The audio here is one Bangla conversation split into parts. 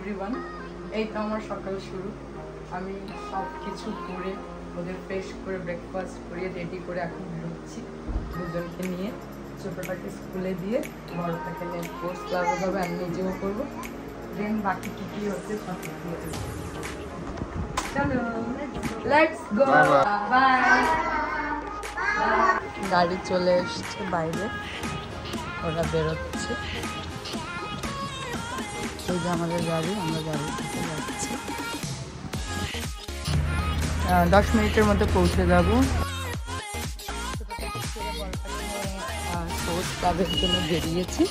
এভরিওয়ান, এই তো আমার সকাল শুরু। আমি সব কিছু করে ওদের ফ্রেশ করে ব্রেকফাস্ট করিয়ে রেডি করে এখন বেরোচ্ছি দুজনকে নিয়ে। ছোটোটাকে স্কুলে দিয়ে বড়টাকে নিয়ে স্পোর্টস ক্লাবে যাবে, আমি নিজেও করবো। দেন বাকি কী কী হচ্ছে সব কিছু। চলো, লেটস গো, বাই। গাড়ি চলে এসছে বাইরে, ওরা বেরোচ্ছে। এই যে আমাদের গাড়ি, আমরা গাড়ি থেকে যাচ্ছি। 10 মিনিটের মধ্যে পৌঁছে যাবো। স্পোর্টস ক্লাবের জন্য বেরিয়েছি।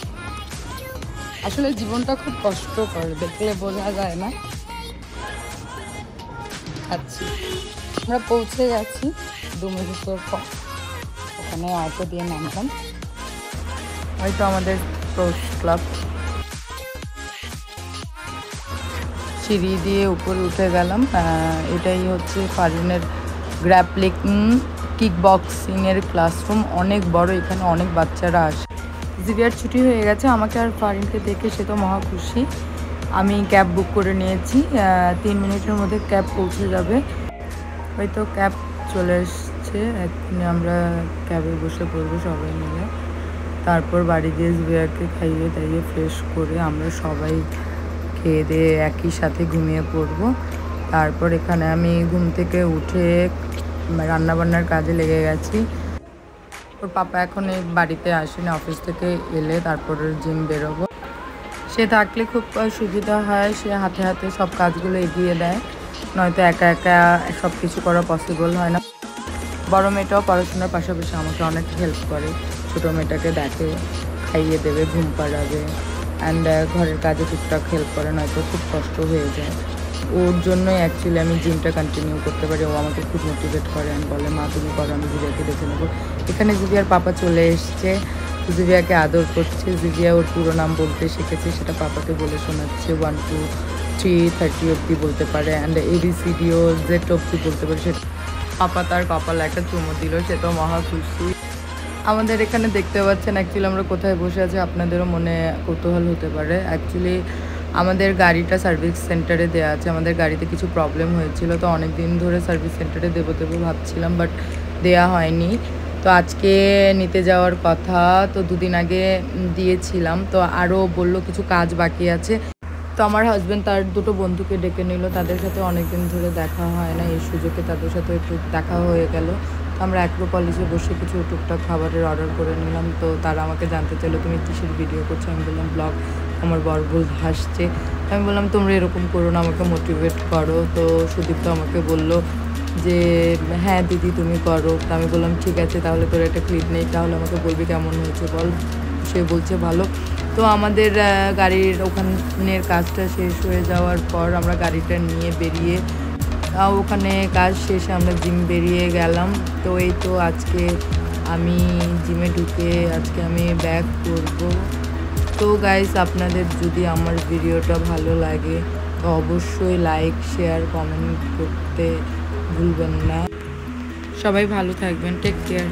আসলে জীবনটা খুব কষ্টকর, দেখলে বোঝা যায় না। আচ্ছা, আমরা পৌঁছে গেছি 2 মিনিটের পর। ওখানে অটো দিয়ে নামলাম। হয়তো আমাদের স্পোর্টস ক্লাব। সিঁড়ি দিয়ে উপরে উঠে গেলাম। এটাই হচ্ছে ফারিনের গ্র্যাপলিং কিক বক্সিংয়ের ক্লাসরুম। অনেক বড়, এখানে অনেক বাচ্চারা আসে। জিভিয়ার ছুটি হয়ে গেছে, আমাকে আর ফারিনকে দেখে সে তো মহা খুশি। আমি ক্যাব বুক করে নিয়েছি, 3 মিনিটের মধ্যে ক্যাব পৌঁছে যাবে। হয়তো ক্যাব চলে এসছে, এক্ষুনি আমরা ক্যাবে বসে পড়বো সবাই মিলে। তারপর বাড়ি দিয়ে জিভিয়াকে খাইয়ে দাইয়ে ফ্রেশ করে আমরা সবাই খেয়ে দিয়ে একই সাথে ঘুমিয়ে পড়বো। তারপর এখানে আমি ঘুম থেকে উঠে রান্নাবান্নার কাজে লেগে গেছি। ওর পাপা এখন এই বাড়িতে আসেনি, অফিস থেকে এলে তারপর জিম বেরোবো। সে থাকলে খুব সুবিধা হয়, সে হাতে হাতে সব কাজগুলো এগিয়ে দেয়, নয়তো একা একা সব কিছু করা পসিবল হয় না। বড় মেয়েটাও পড়াশোনার পাশাপাশি আমাকে অনেক হেল্প করে। ছোটো মেয়েটাকে দেখে, খাইয়ে দেবে, ঘুম পাড়াবে, অ্যান্ড ঘরের কাজে টুকটাক হেল্প করে, নয়তো খুব কষ্ট হয়ে যায়। ওর জন্যই অ্যাকচুয়ালি আমি জিমটা কন্টিনিউ করতে পারি। ও আমাকে খুব মোটিভেট করে, অ্যান্ড বলে মা তুমি করো, আমি জিভিয়াকে দেখে নেবো। এখানে জিভিয়ার পাপা চলে এসছে, জিভিয়াকে আদর করছে। জিভিয়া ওর পুরো নাম বলতে শিখেছে, সেটা পাপাকে বলে শোনাচ্ছে। 1 2 3 30 অব্দি বলতে পারে, অ্যান্ড ABCDও Z অব্দি বলতে পারে। সে পাপা তার কপালে একটা চুমো দিল, সে তো মহা খুশি। আমাদের এখানে দেখতে পাচ্ছেন অ্যাকচুয়ালি আমরা কোথায় বসে আছি, আপনাদেরও মনে কৌতূহল হতে পারে। অ্যাকচুয়ালি আমাদের গাড়িটা সার্ভিস সেন্টারে দেওয়া আছে। আমাদের গাড়িতে কিছু প্রবলেম হয়েছিল, তো অনেক দিন ধরে সার্ভিস সেন্টারে দেবো ভাবছিলাম, বাট দেয়া হয়নি। তো আজকে নিতে যাওয়ার কথা, তো 2 দিন আগে দিয়েছিলাম। তো আরও বললো কিছু কাজ বাকি আছে। তো আমার হাজব্যান্ড তার 2টো বন্ধুকে ডেকে নিল, তাদের সাথে অনেক দিন ধরে দেখা হয় না, এই সুযোগে তাদের সাথে একটু দেখা হয়ে গেল। তো আমরা অ্যাক্রোপলিসে বসে কিছু টুকটাক খাবারের অর্ডার করে নিলাম। তো তারা আমাকে জানতে চাইলো তুমি কিসের ভিডিও করছো। আমি বললাম ব্লগ। আমার বর হাসছে। আমি বললাম তোমরা এরকম করো না, আমাকে মোটিভেট করো। তো সুদীপ তো আমাকে বললো যে হ্যাঁ দিদি তুমি করো। তো আমি বললাম ঠিক আছে, তাহলে তোর একটা ক্লিপ নেই, তাহলে আমাকে বলবি কেমন হয়েছে বল। সে বলছে ভালো। তো আমাদের গাড়ির ওখানের কাজটা শেষ হয়ে যাওয়ার পর আমরা গাড়িটা নিয়ে বেরিয়ে ওখানে কাজ শেষে আমরা জিম বেরিয়ে গেলাম। তো এই তো আজকে আমি জিমে ঢুকে আজকে আমি ব্যাক করব। তো গাইস, আপনাদের যদি আমার ভিডিওটা ভালো লাগে তো অবশ্যই লাইক শেয়ার কমেন্ট করতে ভুলবেন না। সবাই ভালো থাকবেন, টেক কেয়ার।